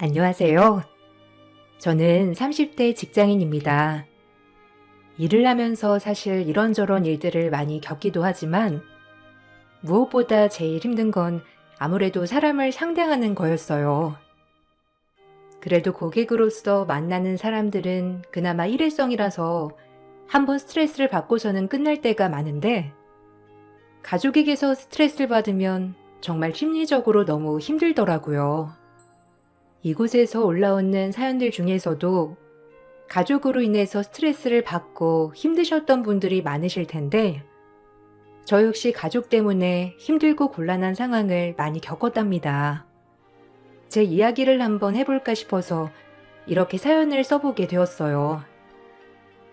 안녕하세요. 저는 30대 직장인입니다. 일을 하면서 사실 이런저런 일들을 많이 겪기도 하지만 무엇보다 제일 힘든 건 아무래도 사람을 상대하는 거였어요. 그래도 고객으로서 만나는 사람들은 그나마 일회성이라서 한번 스트레스를 받고서는 끝날 때가 많은데 가족에게서 스트레스를 받으면 정말 심리적으로 너무 힘들더라고요. 이곳에서 올라오는 사연들 중에서도 가족으로 인해서 스트레스를 받고 힘드셨던 분들이 많으실 텐데 저 역시 가족 때문에 힘들고 곤란한 상황을 많이 겪었답니다. 제 이야기를 한번 해볼까 싶어서 이렇게 사연을 써보게 되었어요.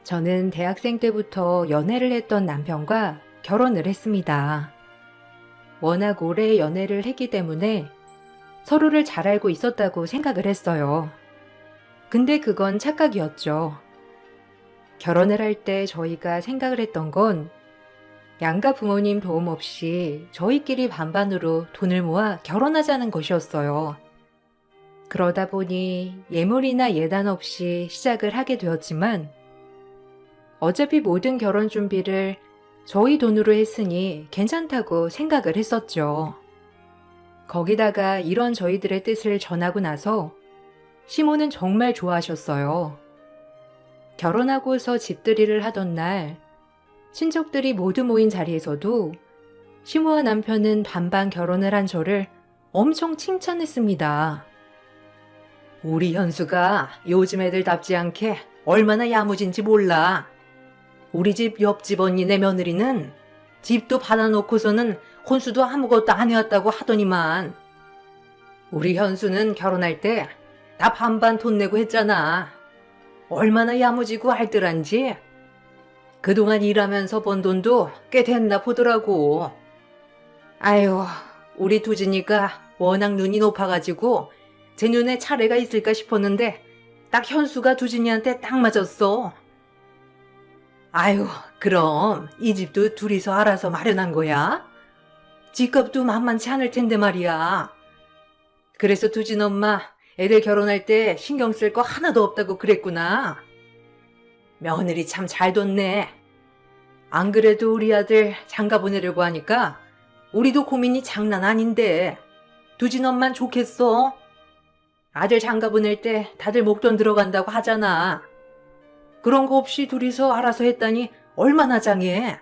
저는 대학생 때부터 연애를 했던 남편과 결혼을 했습니다. 워낙 오래 연애를 했기 때문에 서로를 잘 알고 있었다고 생각을 했어요. 근데 그건 착각이었죠. 결혼을 할 때 저희가 생각을 했던 건 양가 부모님 도움 없이 저희끼리 반반으로 돈을 모아 결혼하자는 것이었어요. 그러다 보니 예물이나 예단 없이 시작을 하게 되었지만 어차피 모든 결혼 준비를 저희 돈으로 했으니 괜찮다고 생각을 했었죠. 거기다가 이런 저희들의 뜻을 전하고 나서 시모는 정말 좋아하셨어요. 결혼하고서 집들이를 하던 날 친척들이 모두 모인 자리에서도 시모와 남편은 반반 결혼을 한 저를 엄청 칭찬했습니다. 우리 현수가 요즘 애들답지 않게 얼마나 야무진지 몰라. 우리 집 옆집 언니네 며느리는 집도 받아놓고서는 혼수도 아무것도 안 해왔다고 하더니만 우리 현수는 결혼할 때 나 반반 돈 내고 했잖아. 얼마나 야무지고 알뜰한지. 그동안 일하면서 번 돈도 꽤 됐나 보더라고. 아유, 우리 두진이가 워낙 눈이 높아가지고 제 눈에 차례가 있을까 싶었는데 딱 현수가 두진이한테 딱 맞았어. 아유, 그럼 이 집도 둘이서 알아서 마련한 거야? 집값도 만만치 않을 텐데 말이야. 그래서 두진 엄마 애들 결혼할 때 신경 쓸 거 하나도 없다고 그랬구나. 며느리 참 잘 뒀네. 안 그래도 우리 아들 장가 보내려고 하니까 우리도 고민이 장난 아닌데 두진 엄만 좋겠어. 아들 장가 보낼 때 다들 목돈 들어간다고 하잖아. 그런 거 없이 둘이서 알아서 했다니 얼마나 장해.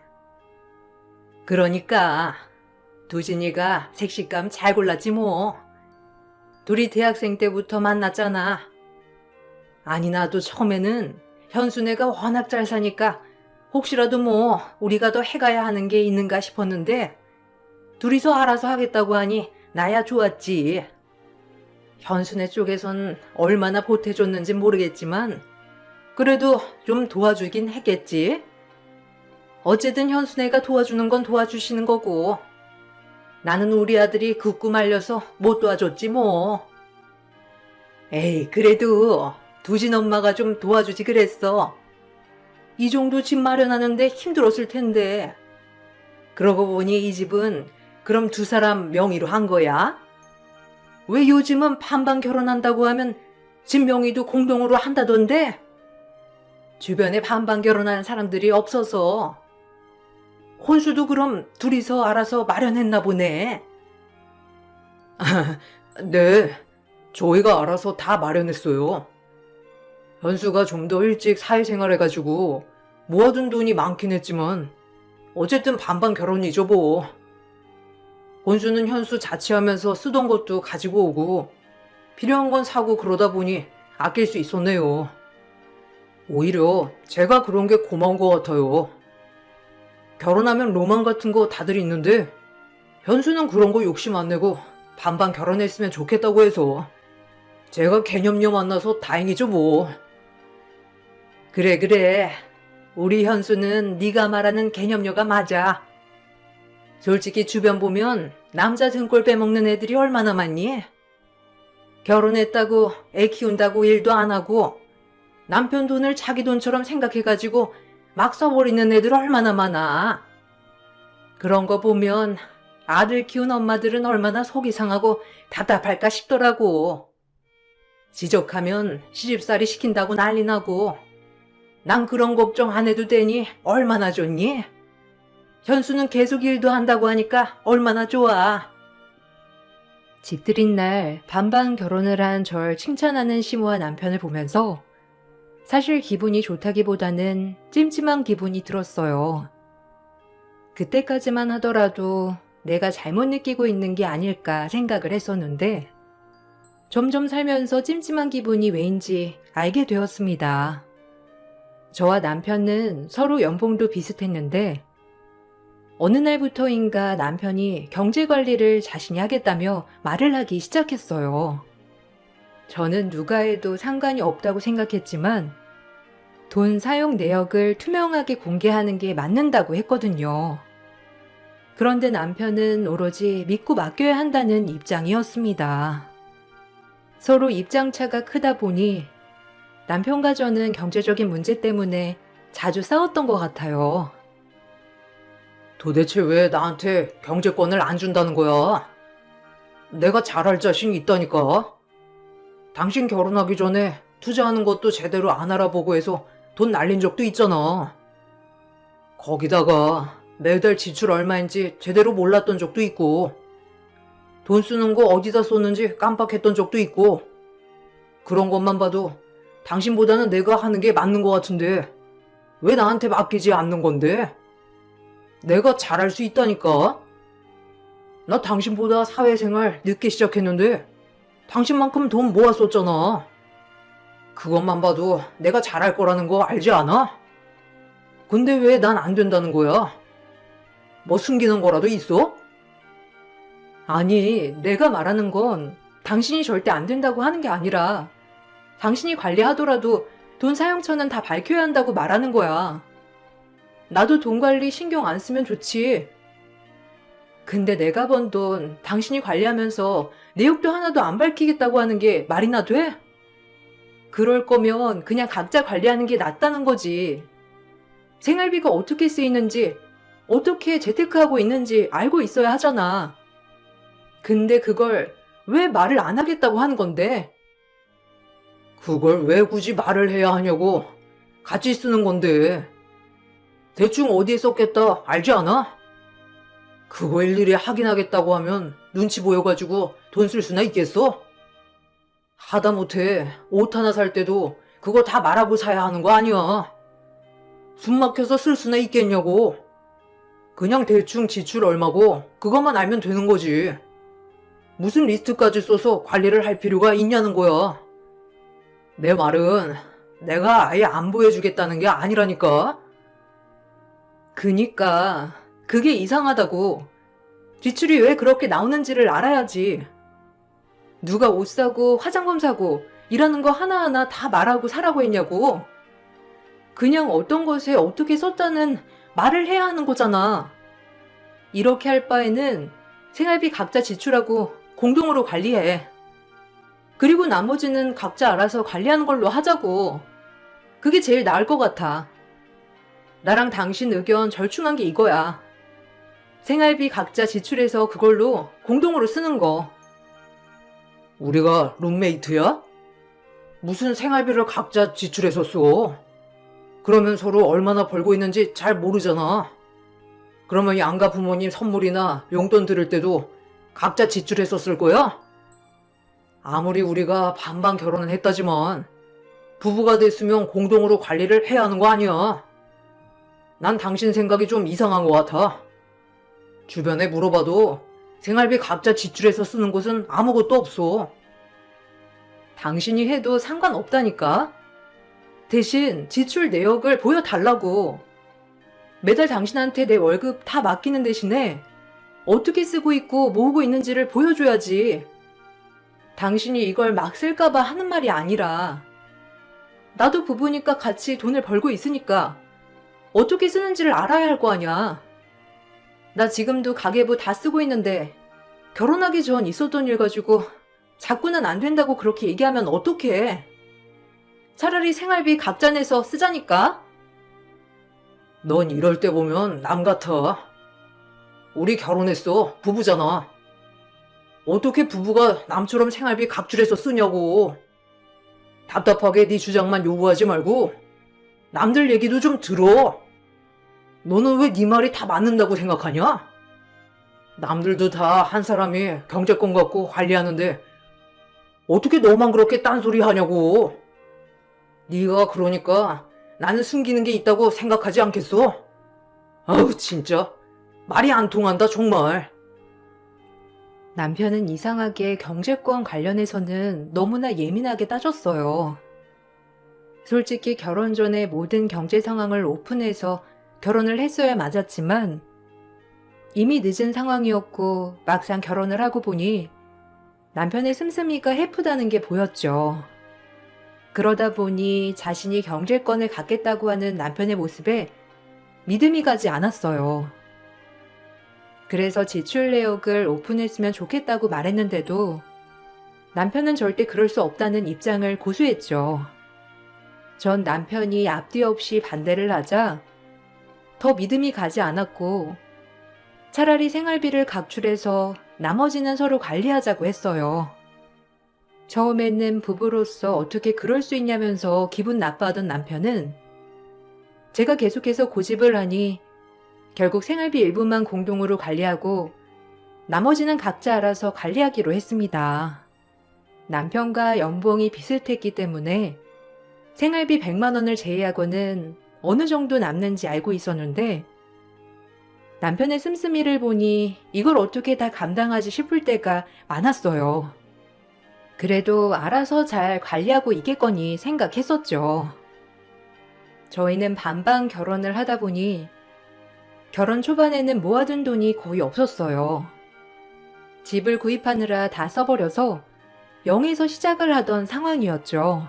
그러니까 두진이가 색식감 잘 골랐지 뭐. 둘이 대학생 때부터 만났잖아. 아니 나도 처음에는 현수네가 워낙 잘 사니까 혹시라도 뭐 우리가 더 해가야 하는 게 있는가 싶었는데 둘이서 알아서 하겠다고 하니 나야 좋았지. 현수네 쪽에선 얼마나 보태줬는지 모르겠지만 그래도 좀 도와주긴 했겠지. 어쨌든 현수네가 도와주는 건 도와주시는 거고 나는 우리 아들이 긋고 말려서 못 도와줬지 뭐. 에이 그래도 두진 엄마가 좀 도와주지 그랬어. 이 정도 집 마련하는데 힘들었을 텐데. 그러고 보니 이 집은 그럼 두 사람 명의로 한 거야? 왜 요즘은 반반 결혼한다고 하면 집 명의도 공동으로 한다던데? 주변에 반반 결혼하는 사람들이 없어서. 혼수도 그럼 둘이서 알아서 마련했나 보네. 네, 저희가 알아서 다 마련했어요. 현수가 좀 더 일찍 사회생활 해가지고 모아둔 돈이 많긴 했지만 어쨌든 반반 결혼이죠 뭐. 혼수는 현수 자취하면서 쓰던 것도 가지고 오고 필요한 건 사고 그러다 보니 아낄 수 있었네요. 오히려 제가 그런 게 고마운 것 같아요. 결혼하면 로망 같은 거 다들 있는데 현수는 그런 거 욕심 안 내고 반반 결혼했으면 좋겠다고 해서 제가 개념녀 만나서 다행이죠 뭐. 그래. 우리 현수는 네가 말하는 개념녀가 맞아. 솔직히 주변 보면 남자 등골 빼먹는 애들이 얼마나 많니? 결혼했다고 애 키운다고 일도 안 하고 남편 돈을 자기 돈처럼 생각해가지고 막 써버리는 애들 얼마나 많아. 그런 거 보면 아들 키운 엄마들은 얼마나 속이 상하고 답답할까 싶더라고. 지적하면 시집살이 시킨다고 난리 나고, 난 그런 걱정 안 해도 되니 얼마나 좋니? 현수는 계속 일도 한다고 하니까 얼마나 좋아. 집들인 날 반반 결혼을 한 절 칭찬하는 시모와 남편을 보면서 사실 기분이 좋다기보다는 찜찜한 기분이 들었어요. 그때까지만 하더라도 내가 잘못 느끼고 있는 게 아닐까 생각을 했었는데 점점 살면서 찜찜한 기분이 왜인지 알게 되었습니다. 저와 남편은 서로 연봉도 비슷했는데 어느 날부터인가 남편이 경제관리를 자신이 하겠다며 말을 하기 시작했어요. 저는 누가 해도 상관이 없다고 생각했지만 돈 사용 내역을 투명하게 공개하는 게 맞는다고 했거든요. 그런데 남편은 오로지 믿고 맡겨야 한다는 입장이었습니다. 서로 입장차가 크다 보니 남편과 저는 경제적인 문제 때문에 자주 싸웠던 것 같아요. 도대체 왜 나한테 경제권을 안 준다는 거야? 내가 잘할 자신이 있다니까. 당신 결혼하기 전에 투자하는 것도 제대로 안 알아보고 해서 돈 날린 적도 있잖아. 거기다가 매달 지출 얼마인지 제대로 몰랐던 적도 있고, 돈 쓰는 거 어디다 썼는지 깜빡했던 적도 있고, 그런 것만 봐도 당신보다는 내가 하는 게 맞는 것 같은데 왜 나한테 맡기지 않는 건데? 내가 잘할 수 있다니까. 나 당신보다 사회생활 늦게 시작했는데 당신만큼 돈 모았었잖아. 그것만 봐도 내가 잘할 거라는 거 알지 않아? 근데 왜 난 안 된다는 거야? 뭐 숨기는 거라도 있어? 아니, 내가 말하는 건 당신이 절대 안 된다고 하는 게 아니라 당신이 관리하더라도 돈 사용처는 다 밝혀야 한다고 말하는 거야. 나도 돈 관리 신경 안 쓰면 좋지. 근데 내가 번 돈 당신이 관리하면서 내역도 하나도 안 밝히겠다고 하는 게 말이나 돼? 그럴 거면 그냥 각자 관리하는 게 낫다는 거지. 생활비가 어떻게 쓰이는지, 어떻게 재테크하고 있는지 알고 있어야 하잖아. 근데 그걸 왜 말을 안 하겠다고 하는 건데? 그걸 왜 굳이 말을 해야 하냐고. 같이 쓰는 건데. 대충 어디에 썼겠다 알지 않아? 그거 일일이 확인하겠다고 하면 눈치 보여가지고 돈 쓸 수나 있겠어? 하다못해 옷 하나 살 때도 그거 다 말하고 사야 하는 거 아니야. 숨 막혀서 쓸 수나 있겠냐고. 그냥 대충 지출 얼마고 그것만 알면 되는 거지. 무슨 리스트까지 써서 관리를 할 필요가 있냐는 거야. 내 말은 내가 아예 안 보여주겠다는 게 아니라니까. 그니까 그게 이상하다고. 지출이 왜 그렇게 나오는지를 알아야지. 누가 옷 사고 화장품 사고 일하는 거 하나하나 다 말하고 사라고 했냐고. 그냥 어떤 것에 어떻게 썼다는 말을 해야 하는 거잖아. 이렇게 할 바에는 생활비 각자 지출하고 공동으로 관리해. 그리고 나머지는 각자 알아서 관리하는 걸로 하자고. 그게 제일 나을 것 같아. 나랑 당신 의견 절충한 게 이거야. 생활비 각자 지출해서 그걸로 공동으로 쓰는 거. 우리가 룸메이트야? 무슨 생활비를 각자 지출해서 써? 그러면 서로 얼마나 벌고 있는지 잘 모르잖아. 그러면 양가 부모님 선물이나 용돈 드릴 때도 각자 지출해서 쓸 거야? 아무리 우리가 반반 결혼은 했다지만 부부가 됐으면 공동으로 관리를 해야 하는 거 아니야. 난 당신 생각이 좀 이상한 것 같아. 주변에 물어봐도 생활비 각자 지출해서 쓰는 곳은 아무것도 없어. 당신이 해도 상관없다니까. 대신 지출 내역을 보여달라고. 매달 당신한테 내 월급 다 맡기는 대신에 어떻게 쓰고 있고 모으고 있는지를 보여줘야지. 당신이 이걸 막 쓸까봐 하는 말이 아니라 나도 부부니까 같이 돈을 벌고 있으니까 어떻게 쓰는지를 알아야 할 거 아니야. 나 지금도 가계부 다 쓰고 있는데 결혼하기 전 있었던 일 가지고 자꾸는 안 된다고 그렇게 얘기하면 어떡해. 차라리 생활비 각자 내서 쓰자니까. 넌 이럴 때 보면 남 같아. 우리 결혼했어. 부부잖아. 어떻게 부부가 남처럼 생활비 각줄해서 쓰냐고. 답답하게 네 주장만 요구하지 말고 남들 얘기도 좀 들어. 너는 왜 네 말이 다 맞는다고 생각하냐? 남들도 다 한 사람이 경제권 갖고 관리하는데 어떻게 너만 그렇게 딴소리 하냐고. 네가 그러니까 나는 숨기는 게 있다고 생각하지 않겠어? 아우 진짜 말이 안 통한다 정말. 남편은 이상하게 경제권 관련해서는 너무나 예민하게 따졌어요. 솔직히 결혼 전에 모든 경제 상황을 오픈해서 결혼을 했어야 맞았지만 이미 늦은 상황이었고 막상 결혼을 하고 보니 남편의 씀씀이가 해프다는 게 보였죠. 그러다 보니 자신이 경제권을 갖겠다고 하는 남편의 모습에 믿음이 가지 않았어요. 그래서 지출 내역을 오픈했으면 좋겠다고 말했는데도 남편은 절대 그럴 수 없다는 입장을 고수했죠. 전 남편이 앞뒤 없이 반대를 하자 더 믿음이 가지 않았고 차라리 생활비를 각출해서 나머지는 서로 관리하자고 했어요. 처음에는 부부로서 어떻게 그럴 수 있냐면서 기분 나빠하던 남편은 제가 계속해서 고집을 하니 결국 생활비 일부만 공동으로 관리하고 나머지는 각자 알아서 관리하기로 했습니다. 남편과 연봉이 비슷했기 때문에 생활비 100만 원을 제외하고는 어느 정도 남는지 알고 있었는데 남편의 씀씀이를 보니 이걸 어떻게 다 감당하지 싶을 때가 많았어요. 그래도 알아서 잘 관리하고 있겠거니 생각했었죠. 저희는 반반 결혼을 하다 보니 결혼 초반에는 모아둔 돈이 거의 없었어요. 집을 구입하느라 다 써버려서 0에서 시작을 하던 상황이었죠.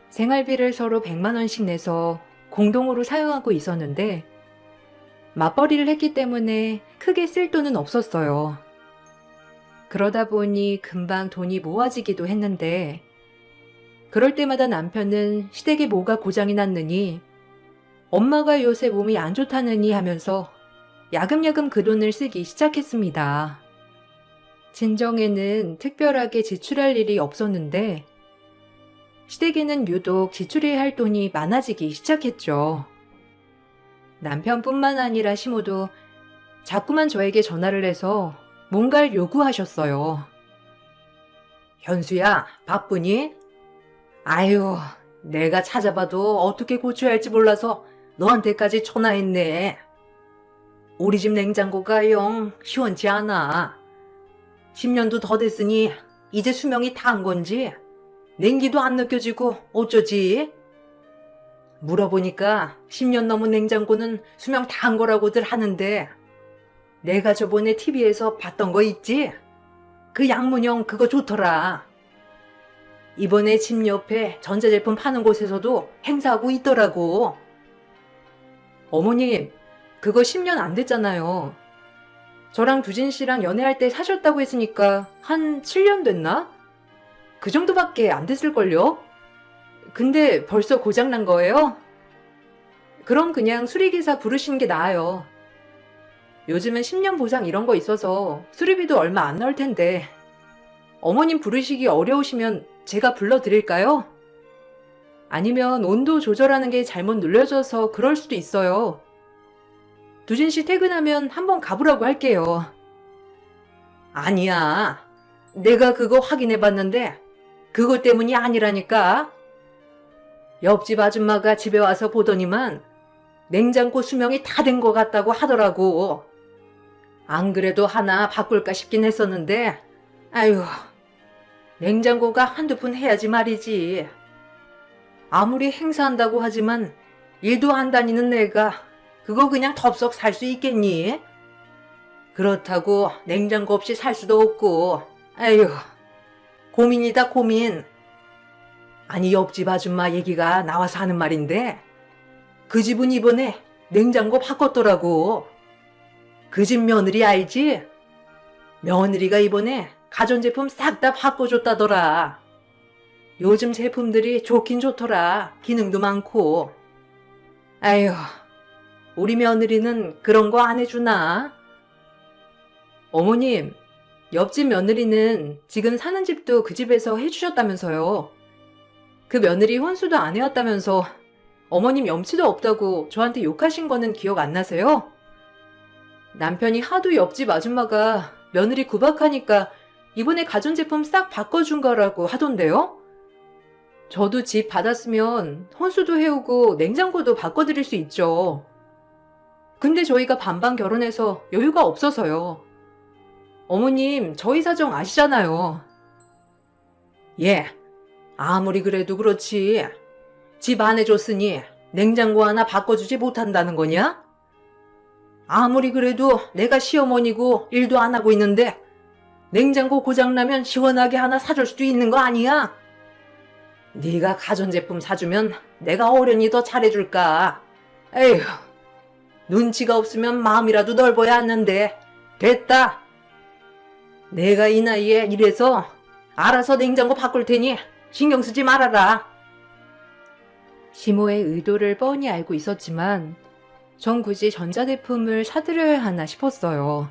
생활비를 서로 100만 원씩 내서 공동으로 사용하고 있었는데 맞벌이를 했기 때문에 크게 쓸 돈은 없었어요. 그러다 보니 금방 돈이 모아지기도 했는데 그럴 때마다 남편은 시댁에 뭐가 고장이 났느니 엄마가 요새 몸이 안 좋다느니 하면서 야금야금 그 돈을 쓰기 시작했습니다. 진정에는 특별하게 지출할 일이 없었는데 시댁에는 유독 지출해야 할 돈이 많아지기 시작했죠. 남편뿐만 아니라 시모도 자꾸만 저에게 전화를 해서 뭔가를 요구하셨어요. 현수야, 바쁘니? 아유, 내가 찾아봐도 어떻게 고쳐야 할지 몰라서 너한테까지 전화했네. 우리 집 냉장고가 영 시원치 않아. 10년도 더 됐으니 이제 수명이 다한 건지 냉기도 안 느껴지고 어쩌지? 물어보니까 10년 넘은 냉장고는 수명 다한 거라고들 하는데 내가 저번에 TV에서 봤던 거 있지? 그 양문형 그거 좋더라. 이번에 집 옆에 전자제품 파는 곳에서도 행사하고 있더라고. 어머님, 그거 10년 안 됐잖아요. 저랑 두진 씨랑 연애할 때 사셨다고 했으니까 한 7년 됐나? 그 정도밖에 안 됐을걸요? 근데 벌써 고장난 거예요? 그럼 그냥 수리기사 부르시는 게 나아요. 요즘은 10년 보상 이런 거 있어서 수리비도 얼마 안 나올 텐데 어머님 부르시기 어려우시면 제가 불러드릴까요? 아니면 온도 조절하는 게 잘못 눌려져서 그럴 수도 있어요. 두진 씨 퇴근하면 한번 가보라고 할게요. 아니야. 내가 그거 확인해 봤는데 그것 때문이 아니라니까. 옆집 아줌마가 집에 와서 보더니만 냉장고 수명이 다 된 것 같다고 하더라고. 안 그래도 하나 바꿀까 싶긴 했었는데 아유, 냉장고가 한두 푼 해야지 말이지. 아무리 행사한다고 하지만 일도 안 다니는 내가 그거 그냥 덥석 살 수 있겠니? 그렇다고 냉장고 없이 살 수도 없고 아유, 고민이다 고민. 아니 옆집 아줌마 얘기가 나와서 하는 말인데 그 집은 이번에 냉장고 바꿨더라고. 그 집 며느리 알지? 며느리가 이번에 가전제품 싹 다 바꿔줬다더라. 요즘 제품들이 좋긴 좋더라. 기능도 많고. 아휴, 우리 며느리는 그런 거 안 해주나? 어머님, 옆집 며느리는 지금 사는 집도 그 집에서 해주셨다면서요. 그 며느리 혼수도 안 해왔다면서 어머님 염치도 없다고 저한테 욕하신 거는 기억 안 나세요? 남편이 하도 옆집 아줌마가 며느리 구박하니까 이번에 가전제품 싹 바꿔준 거라고 하던데요? 저도 집 받았으면 혼수도 해오고 냉장고도 바꿔드릴 수 있죠. 근데 저희가 반반 결혼해서 여유가 없어서요. 어머님, 저희 사정 아시잖아요. 예, 아무리 그래도 그렇지. 집 안 해줬으니 냉장고 하나 바꿔주지 못한다는 거냐? 아무리 그래도 내가 시어머니고 일도 안 하고 있는데 냉장고 고장나면 시원하게 하나 사줄 수도 있는 거 아니야? 네가 가전제품 사주면 내가 어련히 더 잘해줄까? 에휴, 눈치가 없으면 마음이라도 넓어야 하는데 됐다. 내가 이 나이에 이래서 알아서 냉장고 바꿀 테니 신경 쓰지 말아라. 시모의 의도를 뻔히 알고 있었지만 전 굳이 전자제품을 사드려야 하나 싶었어요.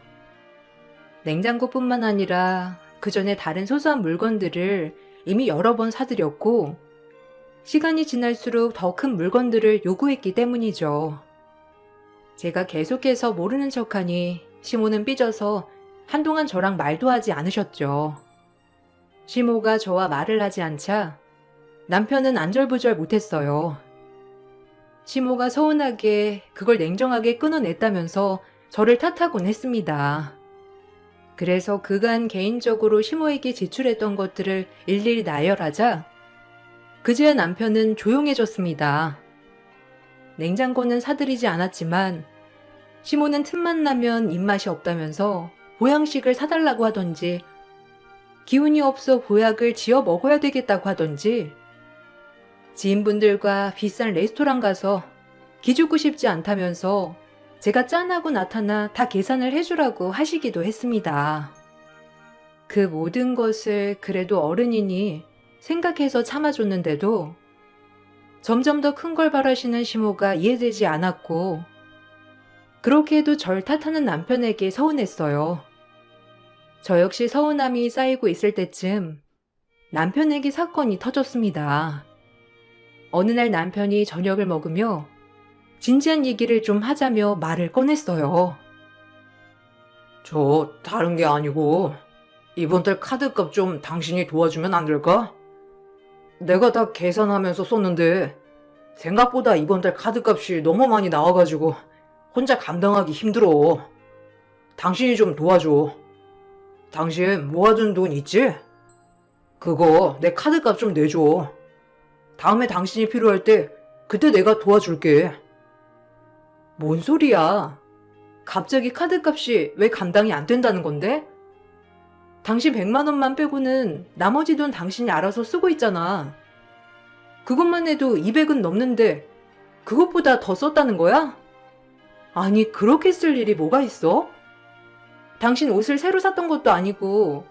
냉장고뿐만 아니라 그 전에 다른 소소한 물건들을 이미 여러 번 사드렸고 시간이 지날수록 더 큰 물건들을 요구했기 때문이죠. 제가 계속해서 모르는 척하니 시모는 삐져서 한동안 저랑 말도 하지 않으셨죠. 시모가 저와 말을 하지 않자 남편은 안절부절 못했어요. 시모가 서운하게 그걸 냉정하게 끊어냈다면서 저를 탓하곤 했습니다. 그래서 그간 개인적으로 시모에게 지출했던 것들을 일일이 나열하자 그제야 남편은 조용해졌습니다. 냉장고는 사드리지 않았지만 시모는 틈만 나면 입맛이 없다면서 보양식을 사달라고 하던지 기운이 없어 보약을 지어 먹어야 되겠다고 하던지 지인분들과 비싼 레스토랑 가서 기죽고 싶지 않다면서 제가 짠하고 나타나 다 계산을 해주라고 하시기도 했습니다. 그 모든 것을 그래도 어른이니 생각해서 참아줬는데도 점점 더 큰 걸 바라시는 시모가 이해되지 않았고 그렇게 해도 절 탓하는 남편에게 서운했어요. 저 역시 서운함이 쌓이고 있을 때쯤 남편에게 사건이 터졌습니다. 어느 날 남편이 저녁을 먹으며 진지한 얘기를 좀 하자며 말을 꺼냈어요. 저 다른 게 아니고 이번 달 카드값 좀 당신이 도와주면 안 될까? 내가 다 계산하면서 썼는데 생각보다 이번 달 카드값이 너무 많이 나와가지고 혼자 감당하기 힘들어. 당신이 좀 도와줘. 당신 모아둔 돈 있지? 그거 내 카드값 좀 내줘. 다음에 당신이 필요할 때 그때 내가 도와줄게. 뭔 소리야? 갑자기 카드값이 왜 감당이 안 된다는 건데? 당신 100만 원만 빼고는 나머지 돈 당신이 알아서 쓰고 있잖아. 그것만 해도 200은 넘는데 그것보다 더 썼다는 거야? 아니, 그렇게 쓸 일이 뭐가 있어? 당신 옷을 새로 샀던 것도 아니고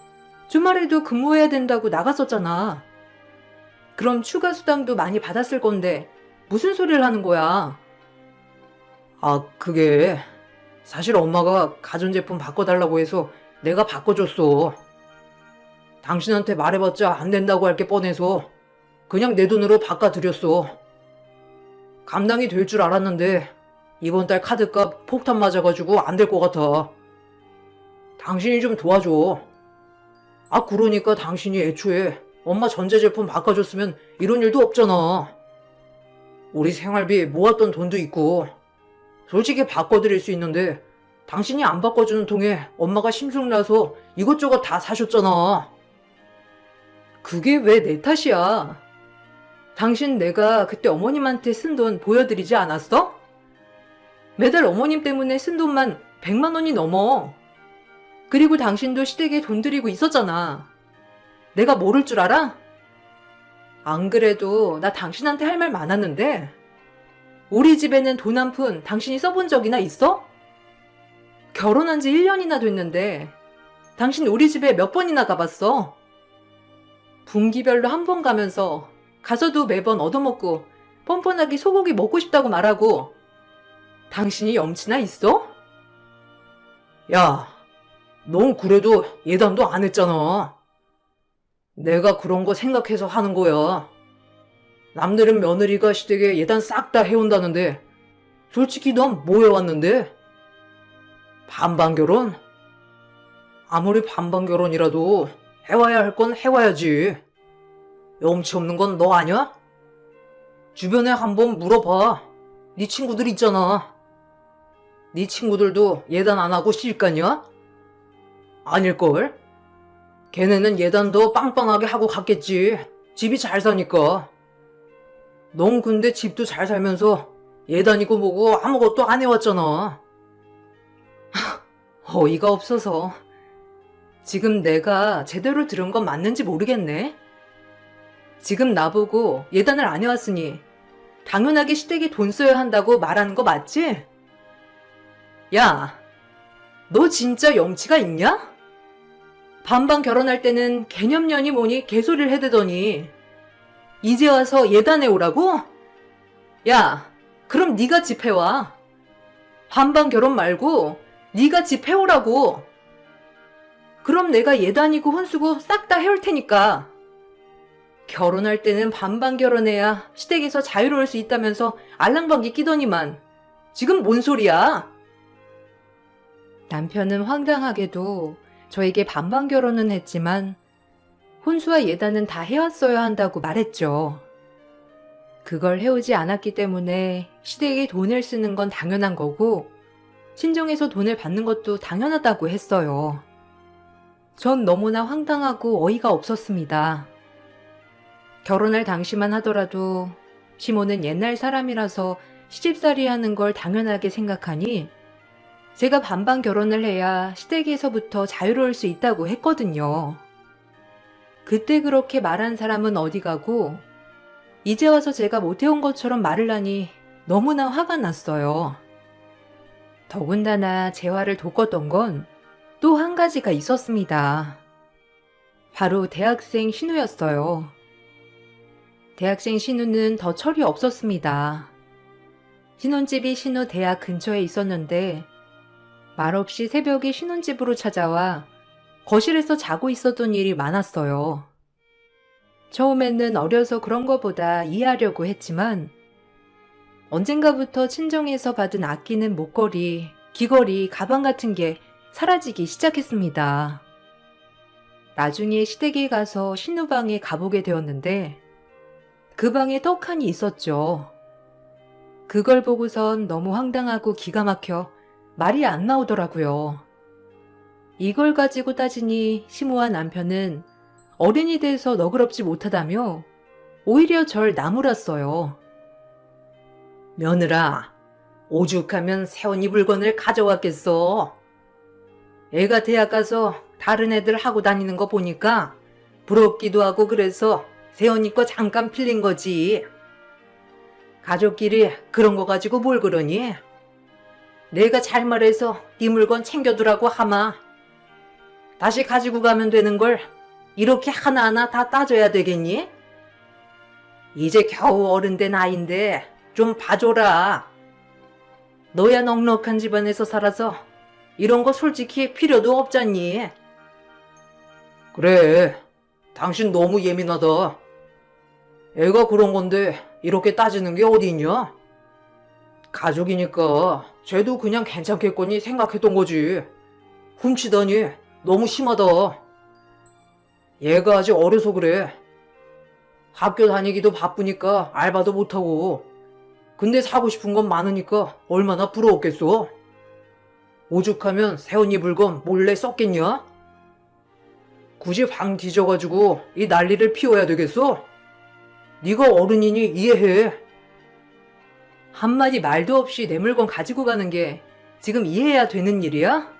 주말에도 근무해야 된다고 나갔었잖아. 그럼 추가 수당도 많이 받았을 건데 무슨 소리를 하는 거야? 아, 그게 사실 엄마가 가전제품 바꿔달라고 해서 내가 바꿔줬어. 당신한테 말해봤자 안 된다고 할 게 뻔해서 그냥 내 돈으로 바꿔드렸어. 감당이 될 줄 알았는데 이번 달 카드값 폭탄 맞아가지고 안 될 것 같아. 당신이 좀 도와줘. 아, 그러니까 당신이 애초에 엄마 전자제품 바꿔줬으면 이런 일도 없잖아. 우리 생활비 모았던 돈도 있고 솔직히 바꿔드릴 수 있는데 당신이 안 바꿔주는 통에 엄마가 심술나서 이것저것 다 사셨잖아. 그게 왜 내 탓이야? 당신 내가 그때 어머님한테 쓴 돈 보여드리지 않았어? 매달 어머님 때문에 쓴 돈만 100만 원이 넘어. 그리고 당신도 시댁에 돈 들이고 있었잖아. 내가 모를 줄 알아? 안 그래도 나 당신한테 할 말 많았는데 우리 집에는 돈 한 푼 당신이 써본 적이나 있어? 결혼한 지 1년이나 됐는데 당신 우리 집에 몇 번이나 가봤어? 분기별로 한 번 가면서 가서도 매번 얻어먹고 뻔뻔하게 소고기 먹고 싶다고 말하고 당신이 염치나 있어? 야, 넌 그래도 예단도 안 했잖아. 내가 그런 거 생각해서 하는 거야. 남들은 며느리가 시댁에 예단 싹 다 해온다는데 솔직히 넌 뭐 해왔는데? 반반 결혼? 아무리 반반 결혼이라도 해와야 할 건 해와야지. 염치 없는 건 너 아냐? 주변에 한번 물어봐. 네 친구들 있잖아. 네 친구들도 예단 안 하고 실까냐? 아닐걸? 걔네는 예단도 빵빵하게 하고 갔겠지. 집이 잘 사니까. 넌 근데 집도 잘 살면서 예단이고 뭐고 아무것도 안 해왔잖아. 어이가 없어서. 지금 내가 제대로 들은 건 맞는지 모르겠네. 지금 나보고 예단을 안 해왔으니 당연하게 시댁에 돈 써야 한다고 말하는 거 맞지? 야, 너 진짜 염치가 있냐? 반반 결혼할 때는 개념년이 뭐니 개소리를 해대더니 이제 와서 예단해 오라고? 야, 그럼 네가 집 해와. 반반 결혼 말고 네가 집 해오라고. 그럼 내가 예단이고 혼수고 싹 다 해올 테니까. 결혼할 때는 반반 결혼해야 시댁에서 자유로울 수 있다면서 알랑방귀 끼더니만 지금 뭔 소리야? 남편은 황당하게도 저에게 반반 결혼은 했지만 혼수와 예단은 다 해왔어야 한다고 말했죠. 그걸 해오지 않았기 때문에 시댁에 돈을 쓰는 건 당연한 거고 친정에서 돈을 받는 것도 당연하다고 했어요. 전 너무나 황당하고 어이가 없었습니다. 결혼할 당시만 하더라도 시모는 옛날 사람이라서 시집살이 하는 걸 당연하게 생각하니 제가 반반 결혼을 해야 시댁에서부터 자유로울 수 있다고 했거든요. 그때 그렇게 말한 사람은 어디 가고 이제 와서 제가 못해온 것처럼 말을 하니 너무나 화가 났어요. 더군다나 제 화를 돋궜던 건 또 한 가지가 있었습니다. 바로 대학생 신우였어요. 대학생 신우는 더 철이 없었습니다. 신혼집이 신우 대학 근처에 있었는데 말없이 새벽에 신혼집으로 찾아와 거실에서 자고 있었던 일이 많았어요. 처음에는 어려서 그런 거보다 이해하려고 했지만 언젠가부터 친정에서 받은 아끼는 목걸이, 귀걸이, 가방 같은 게 사라지기 시작했습니다. 나중에 시댁에 가서 신우 방에 가보게 되었는데 그 방에 떡하니 있었죠. 그걸 보고선 너무 황당하고 기가 막혀 말이 안 나오더라고요. 이걸 가지고 따지니 시모와 남편은 어른이 돼서 너그럽지 못하다며 오히려 절 나무랐어요. 며느라, 오죽하면 새언니 물건을 가져왔겠어. 애가 대학 가서 다른 애들 하고 다니는 거 보니까 부럽기도 하고 그래서 새언니 거 잠깐 필린 거지. 가족끼리 그런 거 가지고 뭘 그러니? 내가 잘 말해서 네 물건 챙겨두라고 하마. 다시 가지고 가면 되는 걸 이렇게 하나하나 다 따져야 되겠니? 이제 겨우 어른 된 아이인데 좀 봐줘라. 너야 넉넉한 집안에서 살아서 이런 거 솔직히 필요도 없잖니. 그래, 당신 너무 예민하다. 애가 그런 건데 이렇게 따지는 게 어디 있냐? 가족이니까 쟤도 그냥 괜찮겠거니 생각했던 거지. 훔치다니 너무 심하다. 얘가 아직 어려서 그래. 학교 다니기도 바쁘니까 알바도 못하고. 근데 사고 싶은 건 많으니까 얼마나 부러웠겠어. 오죽하면 새언니 물건 몰래 썼겠냐? 굳이 방 뒤져가지고 이 난리를 피워야 되겠어? 네가 어른이니 이해해. 한마디 말도 없이 내 물건 가지고 가는 게 지금 이해해야 되는 일이야?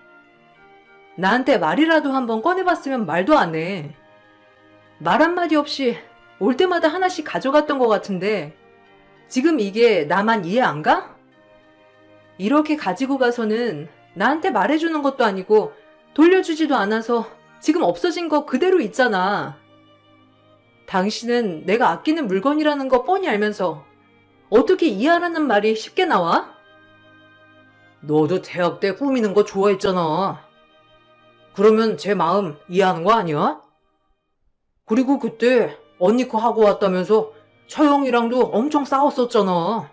나한테 말이라도 한번 꺼내봤으면 말도 안 해. 말 한마디 없이 올 때마다 하나씩 가져갔던 것 같은데 지금 이게 나만 이해 안 가? 이렇게 가지고 가서는 나한테 말해주는 것도 아니고 돌려주지도 않아서 지금 없어진 거 그대로 있잖아. 당신은 내가 아끼는 물건이라는 거 뻔히 알면서 어떻게 이해하라는 말이 쉽게 나와? 너도 대학 때 꾸미는 거 좋아했잖아. 그러면 제 마음 이해하는 거 아니야? 그리고 그때 언니 거 하고 왔다면서 처형이랑도 엄청 싸웠었잖아.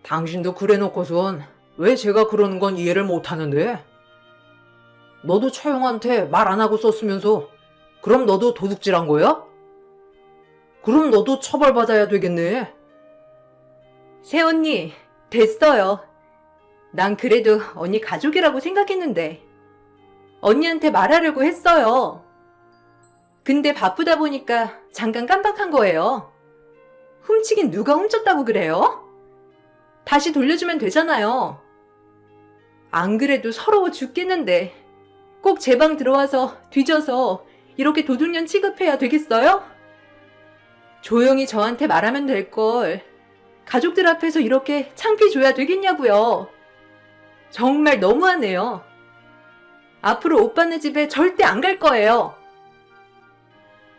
당신도 그래 놓고선 왜 제가 그러는 건 이해를 못 하는데? 너도 처형한테 말 안 하고 썼으면서 그럼 너도 도둑질한 거야? 그럼 너도 처벌받아야 되겠네. 새언니, 됐어요. 난 그래도 언니 가족이라고 생각했는데. 언니한테 말하려고 했어요. 근데 바쁘다 보니까 잠깐 깜빡한 거예요. 훔치긴 누가 훔쳤다고 그래요? 다시 돌려주면 되잖아요. 안 그래도 서러워 죽겠는데 꼭 제 방 들어와서 뒤져서 이렇게 도둑년 취급해야 되겠어요? 조용히 저한테 말하면 될 걸 가족들 앞에서 이렇게 창피 줘야 되겠냐고요. 정말 너무하네요. 앞으로 오빠네 집에 절대 안 갈 거예요.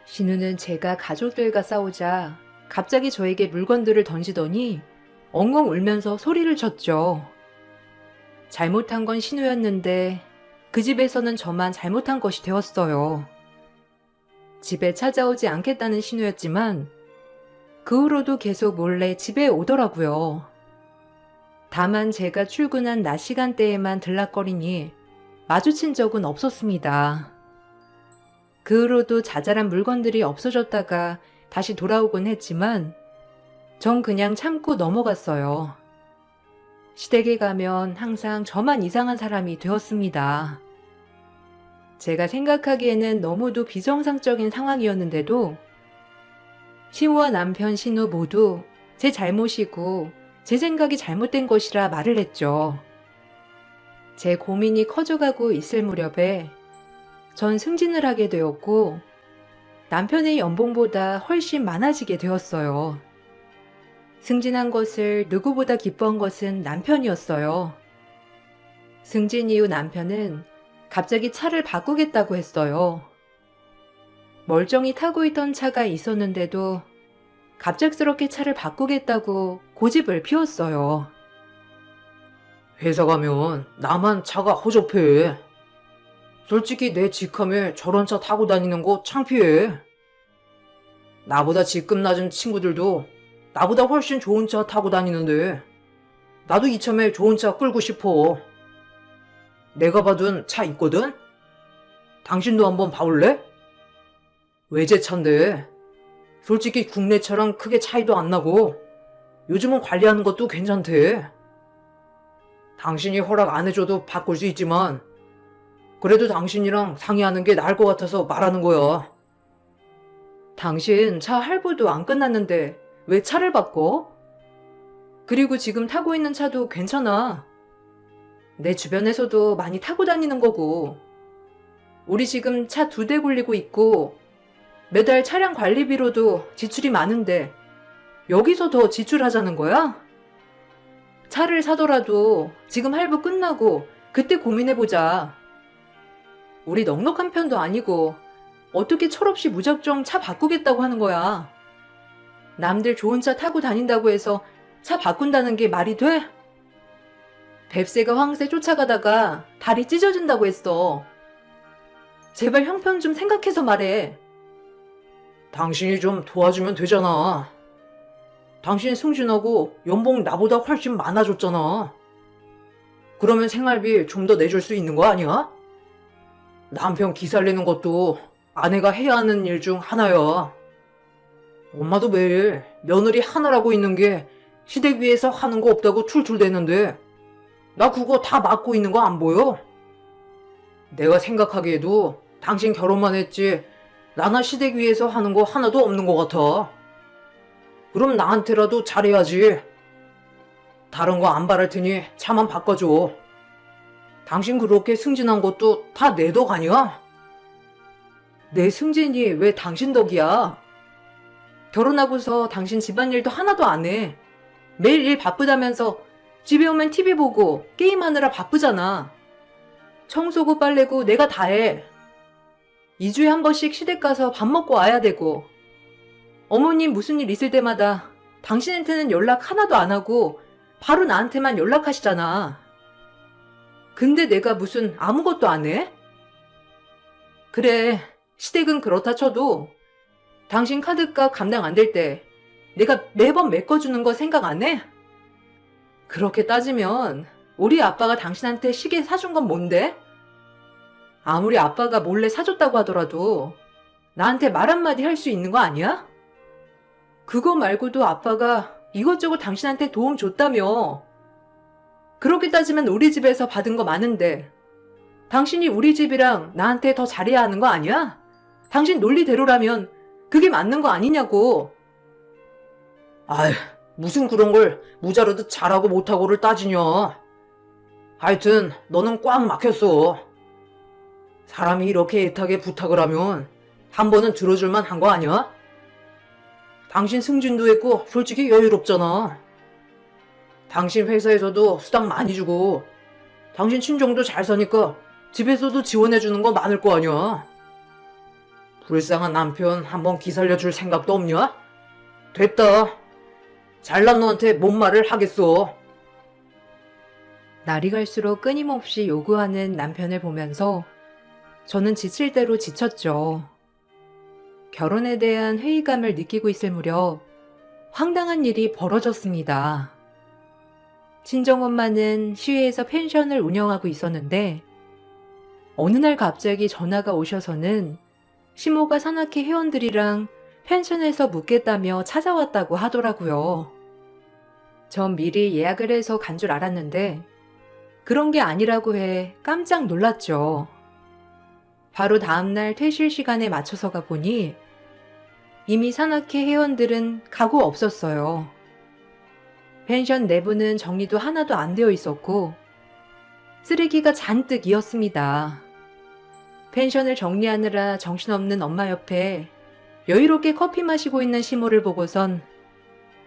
신우는 제가 가족들과 싸우자 갑자기 저에게 물건들을 던지더니 엉엉 울면서 소리를 쳤죠. 잘못한 건 신우였는데 그 집에서는 저만 잘못한 것이 되었어요. 집에 찾아오지 않겠다는 신우였지만 그 후로도 계속 몰래 집에 오더라고요. 다만 제가 출근한 낮 시간대에만 들락거리니 마주친 적은 없었습니다. 그 후로도 자잘한 물건들이 없어졌다가 다시 돌아오곤 했지만 전 그냥 참고 넘어갔어요. 시댁에 가면 항상 저만 이상한 사람이 되었습니다. 제가 생각하기에는 너무도 비정상적인 상황이었는데도 시우와 남편 신우 모두 제 잘못이고 제 생각이 잘못된 것이라 말을 했죠. 제 고민이 커져가고 있을 무렵에 전 승진을 하게 되었고 남편의 연봉보다 훨씬 많아지게 되었어요. 승진한 것을 누구보다 기뻐한 것은 남편이었어요. 승진 이후 남편은 갑자기 차를 바꾸겠다고 했어요. 멀쩡히 타고 있던 차가 있었는데도 갑작스럽게 차를 바꾸겠다고 고집을 피웠어요. 회사 가면 나만 차가 허접해. 솔직히 내 직함에 저런 차 타고 다니는 거 창피해. 나보다 직급 낮은 친구들도 나보다 훨씬 좋은 차 타고 다니는데 나도 이참에 좋은 차 끌고 싶어. 내가 받은 차 있거든? 당신도 한번 봐올래? 외제차인데 솔직히 국내 차랑 크게 차이도 안 나고 요즘은 관리하는 것도 괜찮대. 당신이 허락 안 해줘도 바꿀 수 있지만 그래도 당신이랑 상의하는 게 나을 것 같아서 말하는 거야. 당신 차 할부도 안 끝났는데 왜 차를 바꿔? 그리고 지금 타고 있는 차도 괜찮아. 내 주변에서도 많이 타고 다니는 거고. 우리 지금 차 2대 굴리고 있고 매달 차량 관리비로도 지출이 많은데 여기서 더 지출하자는 거야? 차를 사더라도 지금 할부 끝나고 그때 고민해보자. 우리 넉넉한 편도 아니고 어떻게 철없이 무작정 차 바꾸겠다고 하는 거야. 남들 좋은 차 타고 다닌다고 해서 차 바꾼다는 게 말이 돼? 뱁새가 황새 쫓아가다가 다리 찢어진다고 했어. 제발 형편 좀 생각해서 말해. 당신이 좀 도와주면 되잖아. 당신이 승진하고 연봉 나보다 훨씬 많아졌잖아. 그러면 생활비 좀 더 내줄 수 있는 거 아니야? 남편 기살리는 것도 아내가 해야 하는 일 중 하나야. 엄마도 매일 며느리 하나라고 있는 게 시댁 위에서 하는 거 없다고 툴툴대는데 나 그거 다 맡고 있는 거 안 보여? 내가 생각하기에도 당신 결혼만 했지 나나 시댁 위에서 하는 거 하나도 없는 것 같아. 그럼 나한테라도 잘해야지. 다른 거 안 바랄 테니 차만 바꿔줘. 당신 그렇게 승진한 것도 다 내 덕 아니야? 내 승진이 왜 당신 덕이야? 결혼하고서 당신 집안일도 하나도 안 해. 매일 일 바쁘다면서 집에 오면 TV 보고 게임하느라 바쁘잖아. 청소고 빨래고 내가 다 해. 2주에 한 번씩 시댁 가서 밥 먹고 와야 되고. 어머님 무슨 일 있을 때마다 당신한테는 연락 하나도 안 하고 바로 나한테만 연락하시잖아. 근데 내가 무슨 아무것도 안 해? 그래, 시댁은 그렇다 쳐도 당신 카드값 감당 안 될 때 내가 매번 메꿔주는 거 생각 안 해? 그렇게 따지면 우리 아빠가 당신한테 시계 사준 건 뭔데? 아무리 아빠가 몰래 사줬다고 하더라도 나한테 말 한마디 할 수 있는 거 아니야? 그거 말고도 아빠가 이것저것 당신한테 도움 줬다며. 그렇게 따지면 우리 집에서 받은 거 많은데 당신이 우리 집이랑 나한테 더 잘해야 하는 거 아니야? 당신 논리대로라면 그게 맞는 거 아니냐고. 아휴, 무슨 그런 걸 무자르듯 잘하고 못하고를 따지냐. 하여튼 너는 꽉 막혔어. 사람이 이렇게 애타게 부탁을 하면 한 번은 들어줄만 한 거 아니야? 당신 승진도 했고 솔직히 여유롭잖아. 당신 회사에서도 수당 많이 주고 당신 친정도 잘 사니까 집에서도 지원해주는 거 많을 거 아니야. 불쌍한 남편 한번 기살려줄 생각도 없냐? 됐다. 잘난 너한테 뭔 말을 하겠어. 날이 갈수록 끊임없이 요구하는 남편을 보면서 저는 지칠 대로 지쳤죠. 결혼에 대한 회의감을 느끼고 있을 무렵 황당한 일이 벌어졌습니다. 친정엄마는 시외에서 펜션을 운영하고 있었는데 어느 날 갑자기 전화가 오셔서는 시모가 산악회 회원들이랑 펜션에서 묵겠다며 찾아왔다고 하더라고요. 전 미리 예약을 해서 간 줄 알았는데 그런 게 아니라고 해 깜짝 놀랐죠. 바로 다음날 퇴실 시간에 맞춰서 가보니 이미 산악회 회원들은 가고 없었어요. 펜션 내부는 정리도 하나도 안 되어 있었고 쓰레기가 잔뜩이었습니다. 펜션을 정리하느라 정신없는 엄마 옆에 여유롭게 커피 마시고 있는 시모를 보고선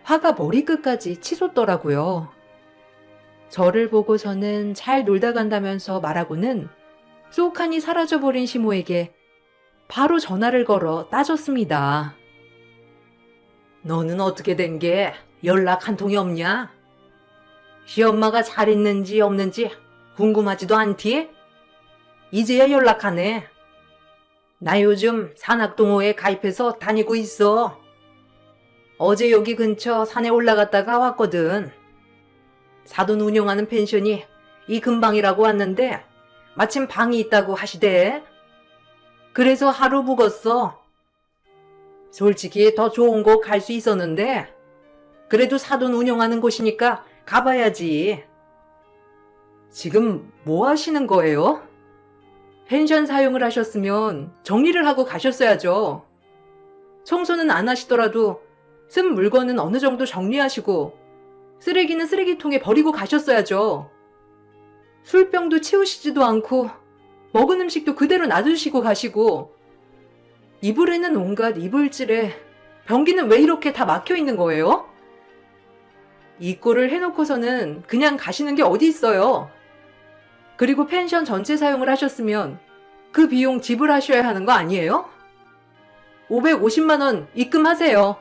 화가 머리끝까지 치솟더라고요. 저를 보고서는 잘 놀다 간다면서 말하고는 쏙하니 사라져버린 시모에게 바로 전화를 걸어 따졌습니다. 너는 어떻게 된 게 연락 한 통이 없냐? 시엄마가 잘 있는지 없는지 궁금하지도 않디? 이제야 연락하네. 나 요즘 산악동호회에 가입해서 다니고 있어. 어제 여기 근처 산에 올라갔다가 왔거든. 사돈 운영하는 펜션이 이 근방이라고 왔는데 마침 방이 있다고 하시대. 그래서 하루 묵었어. 솔직히 더 좋은 곳 갈 수 있었는데 그래도 사돈 운영하는 곳이니까 가봐야지. 지금 뭐 하시는 거예요? 펜션 사용을 하셨으면 정리를 하고 가셨어야죠. 청소는 안 하시더라도 쓴 물건은 어느 정도 정리하시고 쓰레기는 쓰레기통에 버리고 가셨어야죠. 술병도 치우시지도 않고 먹은 음식도 그대로 놔두시고 가시고 이불에는 온갖 이불질에 변기는 왜 이렇게 다 막혀 있는 거예요? 이 꼴을 해놓고서는 그냥 가시는 게 어디 있어요. 그리고 펜션 전체 사용을 하셨으면 그 비용 지불하셔야 하는 거 아니에요? 550만 원 입금하세요.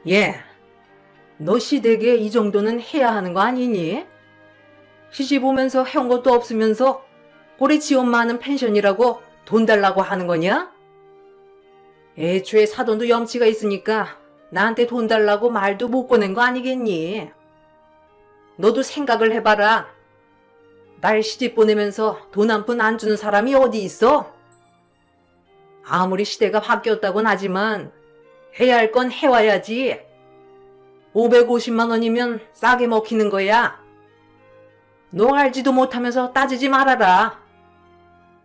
예, 너 시댁에 이 정도는 해야 하는 거 아니니? 시집 오면서 해온 것도 없으면서 꼴에 지 엄마 하는 펜션이라고 돈 달라고 하는 거냐? 애초에 사돈도 염치가 있으니까 나한테 돈 달라고 말도 못 꺼낸 거 아니겠니? 너도 생각을 해봐라. 날 시집 보내면서 돈 한 푼 안 주는 사람이 어디 있어? 아무리 시대가 바뀌었다곤 하지만 해야 할 건 해와야지. 550만 원이면 싸게 먹히는 거야. 너 알지도 못하면서 따지지 말아라.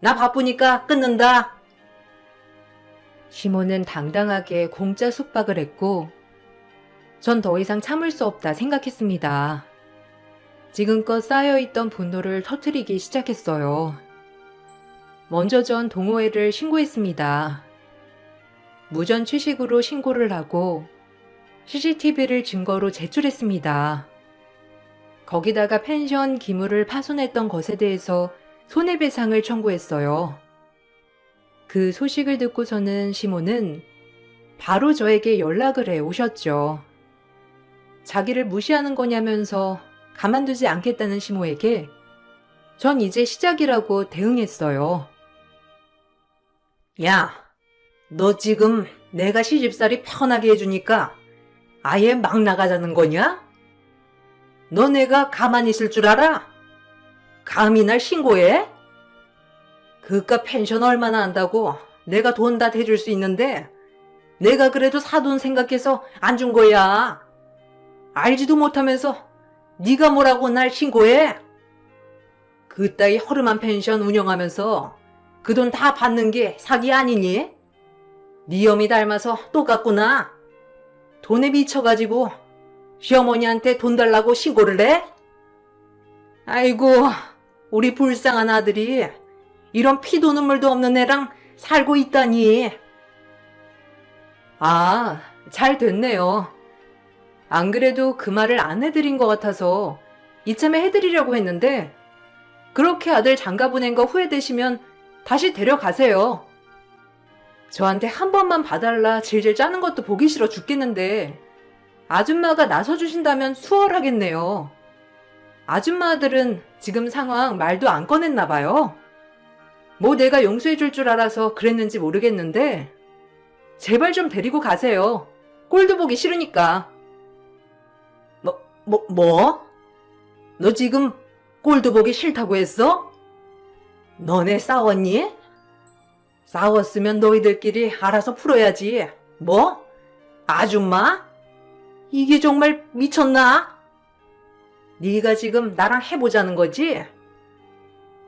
나 바쁘니까 끊는다. 시모는 당당하게 공짜 숙박을 했고 전 더 이상 참을 수 없다 생각했습니다. 지금껏 쌓여있던 분노를 터뜨리기 시작했어요. 먼저 전 동호회를 신고했습니다. 무전 취식으로 신고를 하고 CCTV를 증거로 제출했습니다. 거기다가 펜션 기물을 파손했던 것에 대해서 손해배상을 청구했어요. 그 소식을 듣고서는 시모는 바로 저에게 연락을 해 오셨죠. 자기를 무시하는 거냐면서 가만두지 않겠다는 시모에게 전 이제 시작이라고 대응했어요. 야, 너 지금 내가 시집살이 편하게 해주니까 아예 막 나가자는 거냐? 너 내가 가만히 있을 줄 알아? 감히 날 신고해? 그깟 펜션 얼마나 한다고 내가 돈 다 대줄 수 있는데 내가 그래도 사돈 생각해서 안 준 거야. 알지도 못하면서 네가 뭐라고 날 신고해? 그따위 허름한 펜션 운영하면서 그 돈 다 받는 게 사기 아니니? 네 엄이 닮아서 똑같구나. 돈에 미쳐가지고 시어머니한테 돈 달라고 신고를 해? 아이고, 우리 불쌍한 아들이 이런 피도 눈물도 없는 애랑 살고 있다니. 아, 잘 됐네요. 안 그래도 그 말을 안 해드린 것 같아서 이참에 해드리려고 했는데 그렇게 아들 장가 보낸 거 후회되시면 다시 데려가세요. 저한테 한 번만 봐달라 질질 짜는 것도 보기 싫어 죽겠는데 아줌마가 나서주신다면 수월하겠네요. 아줌마 아들은 지금 상황 말도 안 꺼냈나 봐요. 뭐 내가 용서해줄 줄 알아서 그랬는지 모르겠는데 제발 좀 데리고 가세요. 꼴도 보기 싫으니까. 뭐? 너 지금 꼴도 보기 싫다고 했어? 너네 싸웠니? 싸웠으면 너희들끼리 알아서 풀어야지. 뭐? 아줌마? 이게 정말 미쳤나? 네가 지금 나랑 해보자는 거지?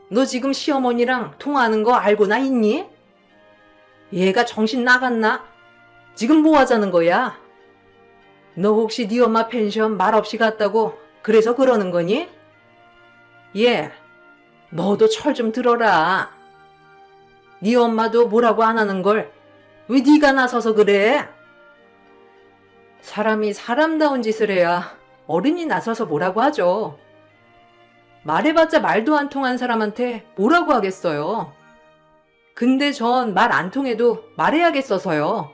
너 지금 시어머니랑 통화하는 거 알고나 있니? 얘가 정신 나갔나? 지금 뭐 하자는 거야? 너 혹시 네 엄마 펜션 말없이 갔다고 그래서 그러는 거니? 얘, 너도 철 좀 들어라. 네 엄마도 뭐라고 안 하는 걸 왜 네가 나서서 그래? 사람이 사람다운 짓을 해야 어른이 나서서 뭐라고 하죠. 말해봤자 말도 안 통한 사람한테 뭐라고 하겠어요. 근데 전 말 안 통해도 말해야겠어서요.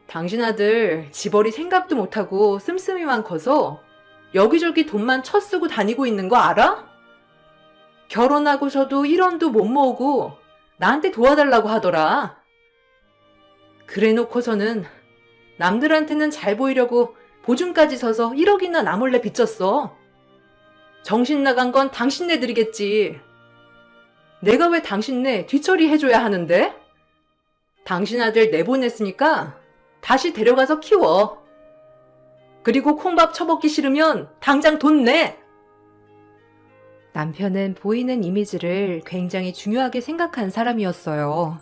당신 아들 집어리 생각도 못하고 씀씀이만 커서 여기저기 돈만 쳐쓰고 다니고 있는 거 알아? 결혼하고서도 1원도 못 모으고 나한테 도와달라고 하더라. 그래 놓고서는 남들한테는 잘 보이려고 보증까지 서서 1억이나 나 몰래 빚졌어. 정신 나간 건 당신네들이겠지. 내가 왜 당신네 뒤처리 해줘야 하는데? 당신 아들 내보냈으니까 다시 데려가서 키워. 그리고 콩밥 처먹기 싫으면 당장 돈 내. 남편은 보이는 이미지를 굉장히 중요하게 생각한 사람이었어요.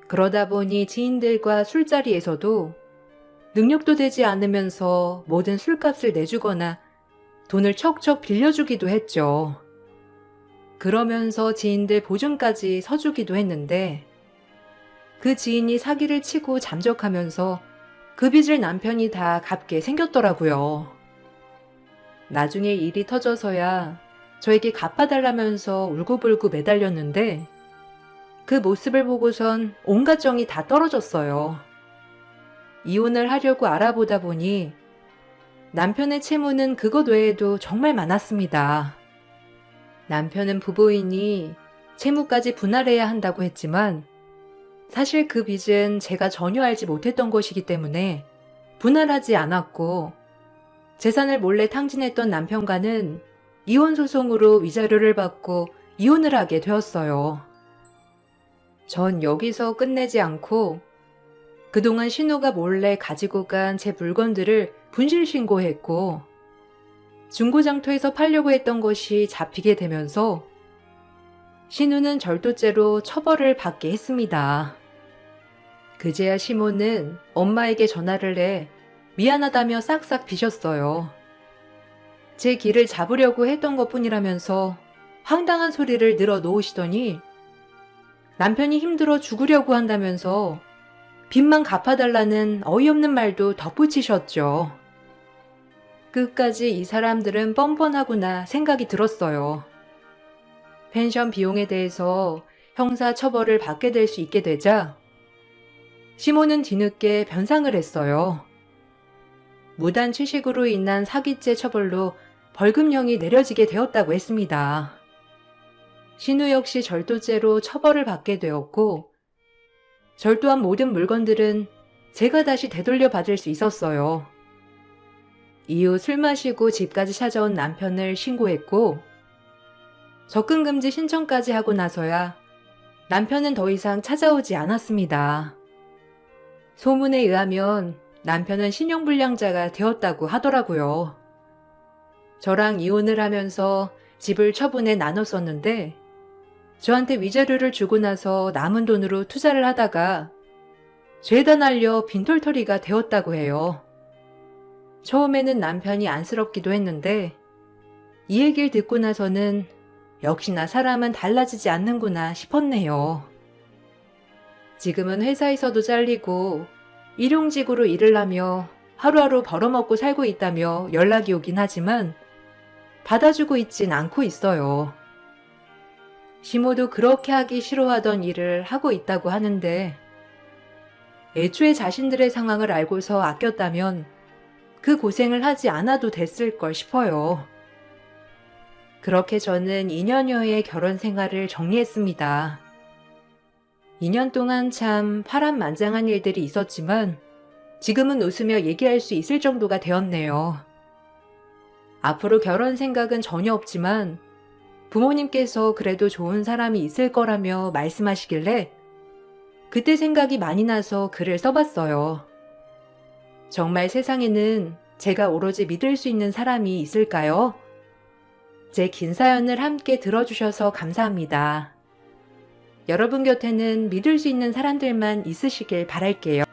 그러다 보니 지인들과 술자리에서도 능력도 되지 않으면서 모든 술값을 내주거나 돈을 척척 빌려주기도 했죠. 그러면서 지인들 보증까지 서주기도 했는데 그 지인이 사기를 치고 잠적하면서 그 빚을 남편이 다 갚게 생겼더라고요. 나중에 일이 터져서야 저에게 갚아달라면서 울고불고 매달렸는데 그 모습을 보고선 온갖 정이 다 떨어졌어요. 이혼을 하려고 알아보다 보니 남편의 채무는 그것 외에도 정말 많았습니다. 남편은 부부이니 채무까지 분할해야 한다고 했지만 사실 그 빚은 제가 전혀 알지 못했던 것이기 때문에 분할하지 않았고 재산을 몰래 탕진했던 남편과는 이혼 소송으로 위자료를 받고 이혼을 하게 되었어요. 전 여기서 끝내지 않고 그동안 신우가 몰래 가지고 간 제 물건들을 분실 신고했고 중고장터에서 팔려고 했던 것이 잡히게 되면서 신우는 절도죄로 처벌을 받게 했습니다. 그제야 시모는 엄마에게 전화를 해 미안하다며 싹싹 비셨어요. 제 길을 잡으려고 했던 것뿐이라면서 황당한 소리를 늘어 놓으시더니 남편이 힘들어 죽으려고 한다면서 빚만 갚아달라는 어이없는 말도 덧붙이셨죠. 끝까지 이 사람들은 뻔뻔하구나 생각이 들었어요. 펜션 비용에 대해서 형사 처벌을 받게 될 수 있게 되자 시모는 뒤늦게 변상을 했어요. 무단 취식으로 인한 사기죄 처벌로 벌금형이 내려지게 되었다고 했습니다. 신우 역시 절도죄로 처벌을 받게 되었고 절도한 모든 물건들은 제가 다시 되돌려 받을 수 있었어요. 이후 술 마시고 집까지 찾아온 남편을 신고했고, 접근금지 신청까지 하고 나서야 남편은 더 이상 찾아오지 않았습니다. 소문에 의하면 남편은 신용불량자가 되었다고 하더라고요. 저랑 이혼을 하면서 집을 처분해 나눴었는데, 저한테 위자료를 주고 나서 남은 돈으로 투자를 하다가 죄다 날려 빈털터리가 되었다고 해요. 처음에는 남편이 안쓰럽기도 했는데, 이 얘기를 듣고 나서는 역시나 사람은 달라지지 않는구나 싶었네요. 지금은 회사에서도 잘리고 일용직으로 일을 하며 하루하루 벌어먹고 살고 있다며 연락이 오긴 하지만 받아주고 있진 않고 있어요. 시모도 그렇게 하기 싫어하던 일을 하고 있다고 하는데, 애초에 자신들의 상황을 알고서 아꼈다면 그 고생을 하지 않아도 됐을 걸 싶어요. 그렇게 저는 2년여의 결혼 생활을 정리했습니다. 2년 동안 참 파란만장한 일들이 있었지만 지금은 웃으며 얘기할 수 있을 정도가 되었네요. 앞으로 결혼 생각은 전혀 없지만 부모님께서 그래도 좋은 사람이 있을 거라며 말씀하시길래 그때 생각이 많이 나서 글을 써봤어요. 정말 세상에는 제가 오로지 믿을 수 있는 사람이 있을까요? 제 긴 사연을 함께 들어주셔서 감사합니다. 여러분 곁에는 믿을 수 있는 사람들만 있으시길 바랄게요.